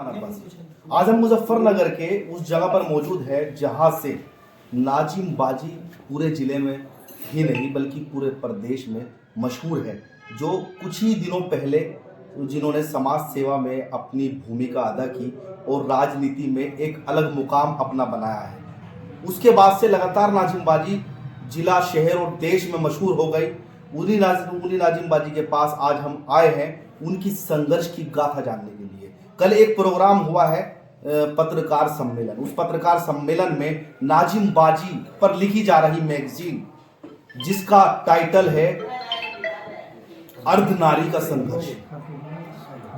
आज हम मुजफ्फरनगर के उस जगह पर मौजूद है जहां से नाजिम बाजी पूरे जिले में ही नहीं बल्कि पूरे प्रदेश में मशहूर है, जो कुछ ही दिनों पहले जिन्होंने समाज सेवा में अपनी भूमिका अदा की और राजनीति में एक अलग मुकाम अपना बनाया है। उसके बाद से लगातार नाजिम बाजी जिला, शहर और देश में मशहूर हो गई। उन्हीं नाजिम बाजी के पास आज हम आए हैं उनकी संघर्ष की गाथा जानने के लिए। कल एक प्रोग्राम हुआ है पत्रकार सम्मेलन। उस पत्रकार सम्मेलन में नाजिम बाजी पर लिखी जा रही मैगजीन जिसका टाइटल है अर्धनारी का संघर्ष,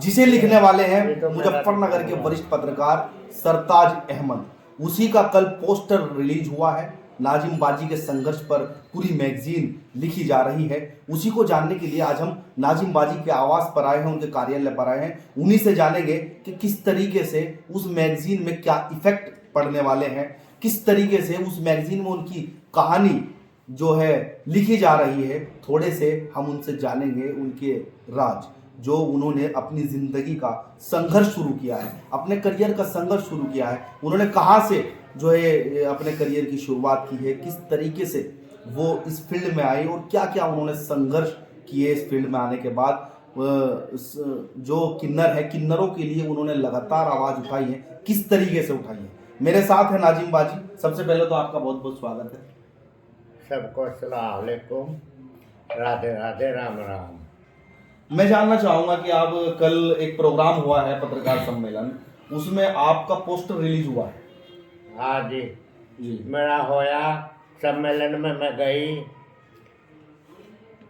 जिसे लिखने वाले हैं मुजफ्फरनगर के वरिष्ठ पत्रकार सरताज अहमद। उसी का कल पोस्टर रिलीज हुआ है। नाजिम बाजी के संघर्ष पर पूरी मैगजीन लिखी जा रही है। उसी को जानने के लिए आज हम नाजिम बाजी के आवास पर आए हैं, उनके कार्यालय पर आए हैं। उन्हीं से जानेंगे कि किस तरीके से उस मैगजीन में क्या इफेक्ट पड़ने वाले हैं, किस तरीके से उस मैगजीन में उनकी कहानी जो है लिखी जा रही है। थोड़े से हम उनसे जानेंगे उनके राज, जो उन्होंने अपनी ज़िंदगी का संघर्ष शुरू किया है, अपने करियर का संघर्ष शुरू किया है। उन्होंने कहाँ से जो है अपने करियर की शुरुआत की है, किस तरीके से वो इस फील्ड में आए और क्या क्या उन्होंने संघर्ष किए इस फील्ड में आने के बाद। जो किन्नर है, किन्नरों के लिए उन्होंने लगातार आवाज़ उठाई है, किस तरीके से उठाई है। मेरे साथ है नाजिम बाजी। सबसे पहले तो आपका बहुत बहुत स्वागत है। सबको अस्सलाम वालेकुम, राधे राधे, राम राम। मैं जानना चाहूँगा कि आप कल एक प्रोग्राम हुआ है पत्रकार सम्मेलन, उसमें आपका पोस्टर रिलीज हुआ है। हाँ जी, मेरा होया सम्मेलन में मैं गई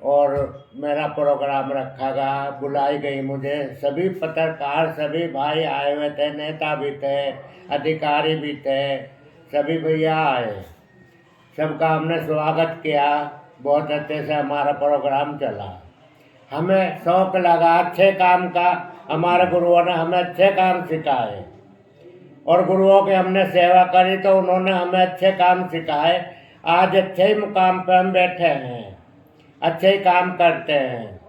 और मेरा प्रोग्राम रखा गया, बुलाई गई मुझे। सभी पत्रकार, सभी भाई आए हुए थे, नेता भी थे, अधिकारी भी थे, सभी भैया आए। सबका हमने स्वागत किया। बहुत अच्छे से हमारा प्रोग्राम चला। हमें शौक़ लगा अच्छे काम का। हमारे गुरुओं ने हमें अच्छे काम सिखाए और गुरुओं की हमने सेवा करी तो उन्होंने हमें अच्छे काम सिखाए। आज अच्छे ही मुकाम पर हम बैठे हैं, अच्छे ही काम करते हैं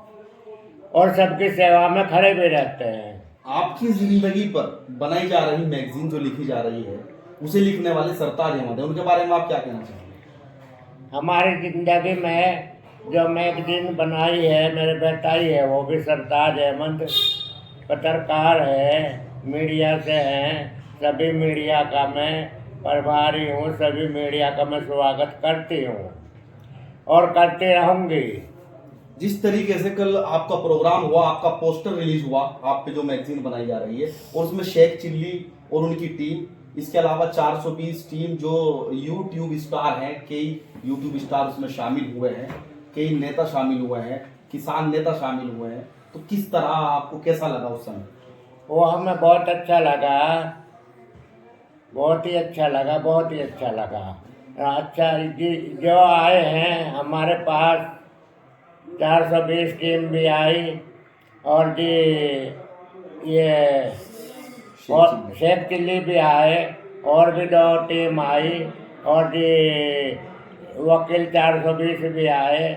और सबकी सेवा में खड़े भी रहते हैं। आपकी जिंदगी पर बनाई जा रही मैगजीन जो लिखी जा रही है, उसे लिखने वाले सरताज अहमद है, उनके बारे में आप क्या कहना चाहेंगे? हमारी ज़िंदगी में जो मैगजीन बनाई है, मेरे बेटा ही है, वो भी सरताज अहमद पत्रकार है, मीडिया से हैं। सभी मीडिया का मैं प्रभारी हूँ, सभी मीडिया का मैं स्वागत करती हूँ और करती रहूँगी। जिस तरीके से कल आपका प्रोग्राम हुआ, आपका पोस्टर रिलीज हुआ, आप पे जो मैगजीन बनाई जा रही है और उसमें शेख चिल्ली और उनकी टीम, इसके अलावा 420 टीम जो यूट्यूब स्टार हैं, कई यूट्यूब स्टार उसमें शामिल हुए हैं, कई नेता शामिल हुए हैं, किसान नेता शामिल हुए हैं, तो किस तरह आपको कैसा लगा उस समय? वो हमें बहुत अच्छा लगा, बहुत ही अच्छा लगा, बहुत ही अच्छा लगा। अच्छा जो आए हैं हमारे पास 420 टीम भी आई और जी ये और शेख चिल्ली भी आए और भी 2 टीम आई और जी वकील 420 भी आए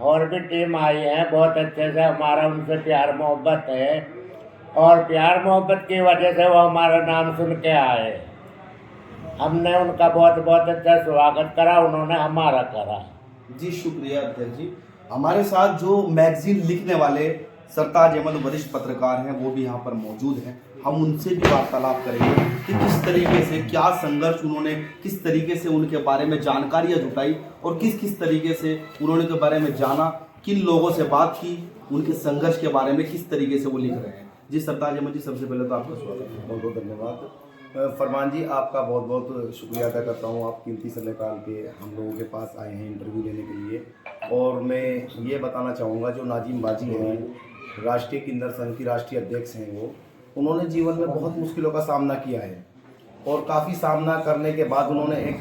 और भी टीम आई है। बहुत अच्छे से हमारा उनसे प्यार मोहब्बत है और प्यार मोहब्बत की वजह से वो हमारा नाम सुन के आए। हमने उनका बहुत बहुत अच्छा स्वागत करा, उन्होंने हमारा करा। जी शुक्रिया अध्यक्ष जी। हमारे साथ जो मैगजीन लिखने वाले सरताज अहमद वरिष्ठ पत्रकार हैं, वो भी यहाँ पर मौजूद हैं। हम उनसे भी वार्तालाप करेंगे कि किस तरीके से, क्या संघर्ष उन्होंने, किस तरीके से उनके बारे में जानकारियाँ जुटाई और किस किस तरीके से उन्होंने के बारे में जाना, किन लोगों से बात की, उनके संघर्ष के बारे में किस तरीके से वो लिख रहे हैं। जी सरताज अहमद जी, सबसे पहले तो आपका स्वागत है। बहुत बहुत धन्यवाद। फरमान जी, आपका बहुत बहुत शुक्रिया अदा करता हूँ। आप कीमती समय निकाल के हम लोगों के पास आए हैं इंटरव्यू लेने के लिए। और मैं ये बताना चाहूँगा, जो नाजिम बाजी हैं, राष्ट्रीय किन्नर संघ की राष्ट्रीय अध्यक्ष हैं, उन्होंने जीवन में बहुत मुश्किलों का सामना किया है और काफ़ी सामना करने के बाद उन्होंने एक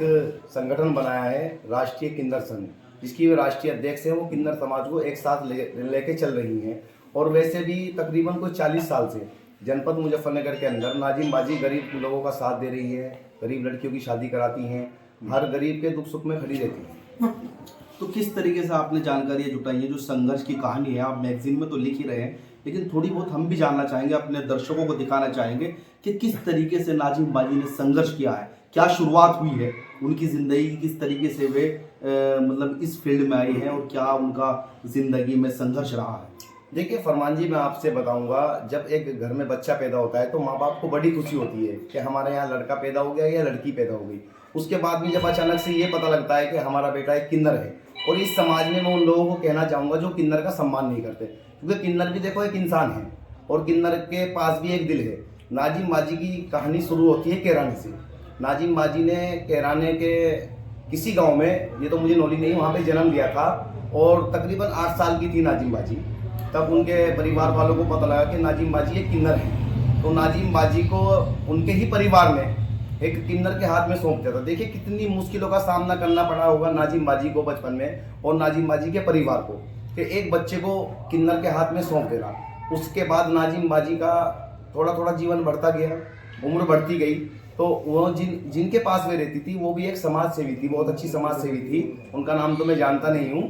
संगठन बनाया है राष्ट्रीय किन्नर संघ, जिसकी वे राष्ट्रीय अध्यक्ष हैं। वो किन्नर समाज को एक साथ लेके चल रही हैं और वैसे भी तकरीबन कोई 40 साल से जनपद मुजफ्फरनगर के अंदर नाजिम बाजी गरीब लोगों का साथ दे रही है, गरीब लड़कियों की शादी कराती हैं, हर गरीब के दुख सुख में खड़ी रहती हैं। तो किस तरीके से आपने जानकारियाँ जुटाई हैं, जो संघर्ष की कहानी है, आप मैगजीन में तो लिख ही रहे हैं, लेकिन थोड़ी बहुत हम भी जानना चाहेंगे, अपने दर्शकों को दिखाना चाहेंगे कि किस तरीके से नाजिम बाजी ने संघर्ष किया है, क्या शुरुआत हुई है उनकी ज़िंदगी की, किस तरीके से वे मतलब इस फील्ड में आए हैं और क्या उनका ज़िंदगी में संघर्ष रहा है। देखिए फरमान जी, मैं आपसे बताऊंगा, जब एक घर में बच्चा पैदा होता है तो माँ बाप को बड़ी खुशी होती है कि हमारे यहाँ लड़का पैदा हो गया या लड़की पैदा हो गई। उसके बाद भी जब अचानक से ये पता लगता है कि हमारा बेटा एक किन्नर है, और इस समाज में मैं उन लोगों को कहना चाहूँगा जो किन्नर का सम्मान नहीं करते, क्योंकि किन्नर भी देखो एक इंसान है और किन्नर के पास भी एक दिल है। नाजिम बाजी की कहानी शुरू होती है कैराने से। नाजिम बाजी ने कैराने के किसी गाँव में, ये तो मुझे नॉलेज नहीं, वहाँ पर जन्म लिया था और तकरीबन 8 साल की थी नाजिम बाजी। तब उनके परिवार वालों को पता लगा कि नाजिम बाजी एक किन्नर है, तो नाजिम बाजी को उनके ही परिवार में एक किन्नर के हाथ में सौंप दिया था। देखिए कितनी मुश्किलों का सामना करना पड़ा होगा नाजिम बाजी को बचपन में और नाजिम बाजी के परिवार को, कि एक बच्चे को किन्नर के हाथ में सौंप देना। उसके बाद नाजिम बाजी का थोड़ा थोड़ा जीवन बढ़ता गया, उम्र बढ़ती गई, तो वो जिनके पास में रहती थी वो भी एक समाज सेवी थी, बहुत अच्छी समाज सेवी थी। उनका नाम तो मैं जानता नहीं हूँ,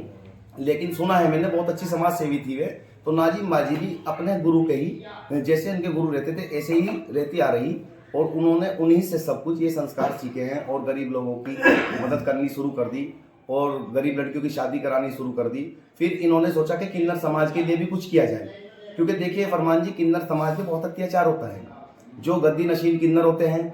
लेकिन सुना है मैंने, बहुत अच्छी समाज सेवी थी वे। तो नाजिम बाजी भी अपने गुरु के ही, जैसे उनके गुरु रहते थे ऐसे ही रहती आ रही, और उन्होंने उन्हीं से सब कुछ ये संस्कार सीखे हैं और गरीब लोगों की मदद करनी शुरू कर दी और गरीब लड़कियों की शादी करानी शुरू कर दी। फिर इन्होंने सोचा कि किन्नर समाज के लिए भी कुछ किया जाए, क्योंकि देखिए फरमान जी, किन्नर समाज में बहुत अत्याचार होता है। जो गद्दी नशीन किन्नर होते हैं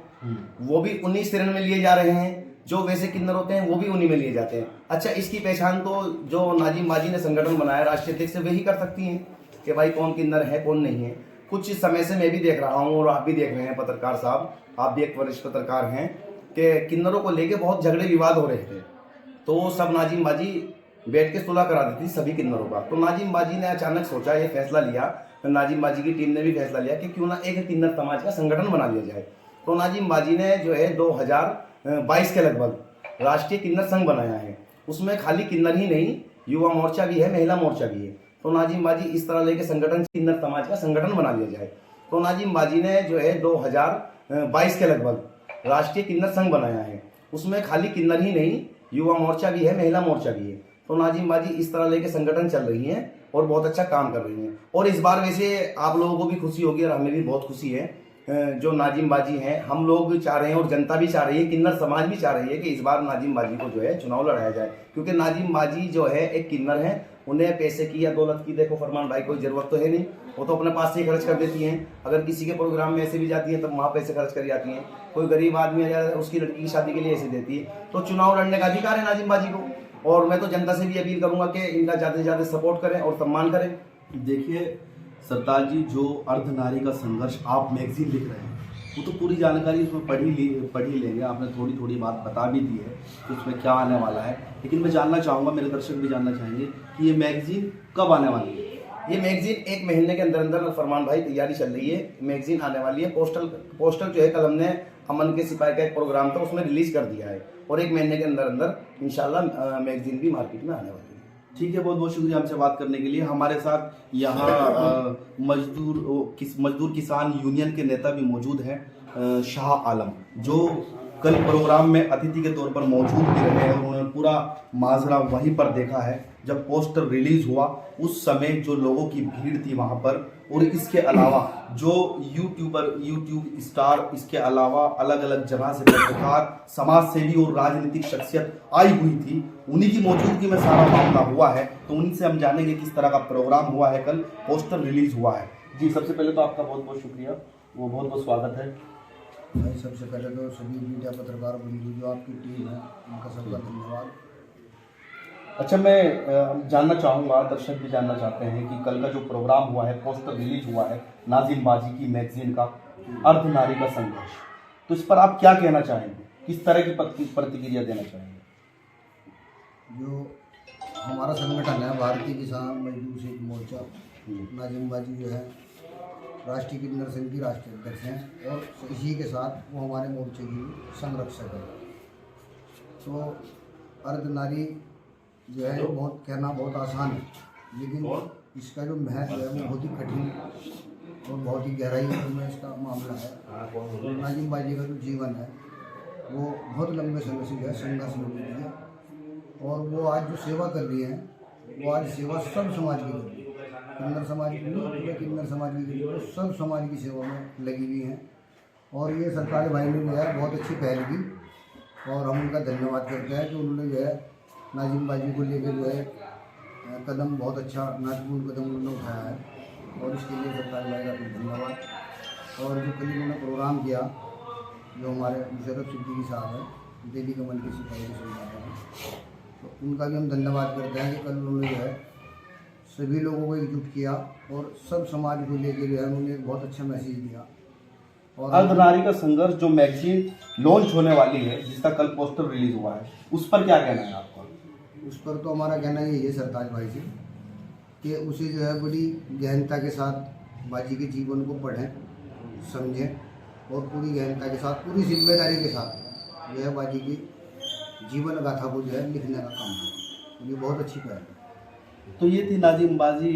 वो भी उन्हीं शरण में लिए जा रहे हैं, जो वैसे किन्नर होते हैं वो भी उन्हीं में लिए जाते हैं। अच्छा, इसकी पहचान तो जो नाजिम बाजी ने संगठन बनाया राष्ट्रीय अध्यक्ष से वही कर सकती हैं कि भाई कौन किन्नर है कौन नहीं है। कुछ समय से मैं भी देख रहा हूँ और आप भी देख रहे हैं पत्रकार साहब, आप भी एक वरिष्ठ पत्रकार हैं, कि किन्नरों को लेके बहुत झगड़े विवाद हो रहे थे, तो सब नाजिम बाजी बैठ के सुलह करा देती सभी किन्नरों का। तो नाजिम बाजी ने अचानक सोचा, ये फैसला लिया, नाजिम बाजी की टीम ने भी फैसला लिया कि क्यों ना एक किन्नर समाज का संगठन बना लिया जाए। तो नाजिम बाजी ने जो है 2022 के लगभग राष्ट्रीय किन्नर संघ बनाया है। उसमें खाली किन्नर ही नहीं, युवा मोर्चा भी है, महिला मोर्चा भी है। तो नाजिम बाजी इस तरह लेके संगठन, किन्नर समाज का संगठन बना लिया जाए। तो नाजिम बाजी ने जो है 2022 के लगभग राष्ट्रीय किन्नर संघ बनाया है। उसमें खाली किन्नर ही नहीं, युवा मोर्चा भी है, महिला मोर्चा भी है। तो नाजिम बाजी इस तरह लेके संगठन चल रही है और बहुत अच्छा काम कर रही हैं। और इस बार वैसे आप लोगों को भी खुशी होगी और हमें भी बहुत खुशी है, जो नाजिम बाजी हैं, हम लोग चाह रहे हैं और जनता भी चाह रही है, किन्नर समाज भी चाह रही है कि इस बार नाजिम बाजी को जो है चुनाव लड़ाया जाए, क्योंकि नाजिम बाजी जो है एक किन्नर है, उन्हें पैसे की या दौलत की देखो फरमान भाई कोई ज़रूरत तो है नहीं, वो तो अपने पास से ही खर्च कर देती हैं। अगर किसी के प्रोग्राम में ऐसे भी जाती हैं तब वहाँ पैसे खर्च कर जाती हैं। कोई गरीब आदमी है उसकी लड़की की शादी के लिए ऐसे देती है। तो चुनाव लड़ने का अधिकार है नाजिम बाजी को, और मैं तो जनता से भी अपील करूँगा कि इनका ज़्यादा से ज़्यादा सपोर्ट करें और सम्मान करें। देखिए सरताज जी, जो अर्धनारी का संघर्ष आप मैगजीन लिख रहे हैं वो तो पूरी जानकारी उसमें पढ़ ही लेंगे, आपने थोड़ी थोड़ी बात बता भी दी है कि उसमें क्या आने वाला है। लेकिन मैं जानना चाहूँगा, मेरे दर्शक भी जानना चाहेंगे कि ये मैगजीन कब आने वाली है। ये मैगजीन 1 महीने के अंदर अंदर फरमान भाई तैयारी चल रही है, मैगजीन आने वाली है। पोस्टर जो है कल हमने अमन के सिपाही का एक प्रोग्राम था उसमें रिलीज कर दिया है, और 1 महीने के अंदर अंदर इंशाल्लाह मैगजीन भी मार्केट में आने वाली है। ठीक है, बहुत बहुत शुक्रिया हमसे बात करने के लिए। हमारे साथ यहाँ मजदूर किसान यूनियन के नेता भी मौजूद हैं, शाह आलम, जो कल प्रोग्राम में अतिथि के तौर पर मौजूद भी रहे और उन्होंने पूरा माजरा वहीं पर देखा है जब पोस्टर रिलीज हुआ। उस समय जो लोगों की भीड़ थी वहाँ पर, और इसके अलावा जो यूट्यूब स्टार, इसके अलावा अलग अलग जगह से पत्रकार, समाज सेवी और राजनीतिक शख्सियत आई हुई थी, उन्हीं की मौजूदगी में सारा मामला हुआ है। तो उनसे हम जानेंगे किस तरह का प्रोग्राम हुआ है, कल पोस्टर रिलीज हुआ है। जी, सबसे पहले तो आपका बहुत बहुत शुक्रिया, वो बहुत बहुत स्वागत है भाई। सबसे पहले तो सभी मीडिया पत्रकार बंधु जो आपकी टीम है उनका सबका धन्यवाद। अच्छा, मैं जानना चाहूँगा, दर्शक भी जानना चाहते हैं कि कल का जो प्रोग्राम हुआ है, पोस्टर रिलीज हुआ है नाजिम बाजी की मैगजीन का, अर्धनारी का संघर्ष, तो इस पर आप क्या कहना चाहेंगे, किस तरह की प्रतिक्रिया देना चाहेंगे। जो हमारा संगठन है भारतीय किसान मजदूर संघ मोर्चा, नाजिम बाजी जो है राष्ट्रीय किन्नर संघ की राष्ट्रीय अध्यक्ष हैं और इसी के साथ वो हमारे मोर्चे की संरक्षक है। तो अर्धनारी जो है बहुत कहना बहुत आसान है, लेकिन इसका जो महत्व है वो बहुत ही कठिन और बहुत ही गहराई में इसका मामला है। नाजिम बाजी का जो जीवन है वो बहुत लंबे समय से जो है संघर्ष में रही है, और वो आज जो सेवा कर रही हैं वो आज सेवा सब समाज की कर रही है। किन्नर समाज की नहीं, पूरे किन्नर समाज की गरीब सब समाज की सेवा में लगी हुई हैं। और ये सरकारी भाई ने जो है बहुत अच्छी पहल की और हम उनका धन्यवाद करते हैं कि उन्होंने जो है नाजिम बाजी को लेकर जो है कदम बहुत अच्छा महत्वपूर्ण कदम उन्होंने उठाया है और इसके लिए सरकारी भाई का धन्यवाद। और जो कल उन्होंने प्रोग्राम किया जो हमारे मुशर्रफ सिद्दीकी साहब हैं दिल्ली कमल के सिपाही के सुनवाते हैं, तो उनका भी हम धन्यवाद करते हैं कि कल उन्होंने जो है सभी लोगों को एकजुट किया और सब समाज को लेकर जो है उन्होंने एक बहुत अच्छा मैसेज दिया। और अर्धनारी का संघर्ष जो मैगजीन लॉन्च होने वाली है, जिसका कल पोस्टर रिलीज हुआ है, उस पर क्या कहना है आपका? उस पर तो हमारा कहना यही है सरताज भाई से कि उसे जो है बड़ी गहनता के साथ बाजी के जीवन को पढ़ें, समझें और पूरी गहनता के साथ पूरी जिम्मेदारी के साथ जो है बाजी की जीवन गाथा को जो है लिखने का काम है। ये बहुत अच्छी पहल है। तो ये थी नाजिम बाजी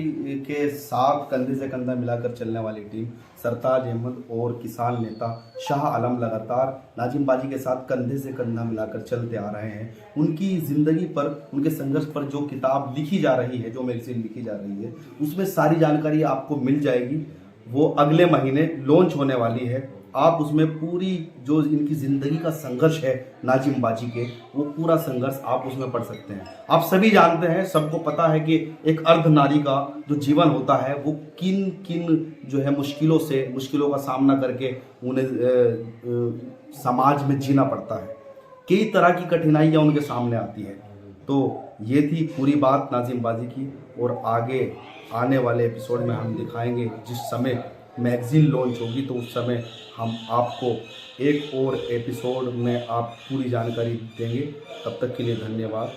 के साथ कंधे से कंधा मिलाकर चलने वाली टीम सरताज अहमद और किसान नेता शाह आलम लगातार नाजिम बाजी के साथ कंधे से कंधा मिलाकर चलते आ रहे हैं। उनकी ज़िंदगी पर, उनके संघर्ष पर जो किताब लिखी जा रही है, जो मैगजीन लिखी जा रही है, उसमें सारी जानकारी आपको मिल जाएगी। वो अगले महीने लॉन्च होने वाली है। आप उसमें पूरी जो इनकी ज़िंदगी का संघर्ष है नाजिम बाजी के, वो पूरा संघर्ष आप उसमें पढ़ सकते हैं। आप सभी जानते हैं, सबको पता है कि एक अर्धनारी का जो जीवन होता है वो किन किन जो है मुश्किलों का सामना करके उन्हें समाज में जीना पड़ता है। कई तरह की कठिनाइयाँ उनके सामने आती है। तो ये थी पूरी बात नाजिम बाजी की, और आगे आने वाले एपिसोड में हम दिखाएंगे जिस समय मैगजीन लॉन्च होगी, तो उस समय हम आपको एक और एपिसोड में आप पूरी जानकारी देंगे। तब तक के लिए धन्यवाद।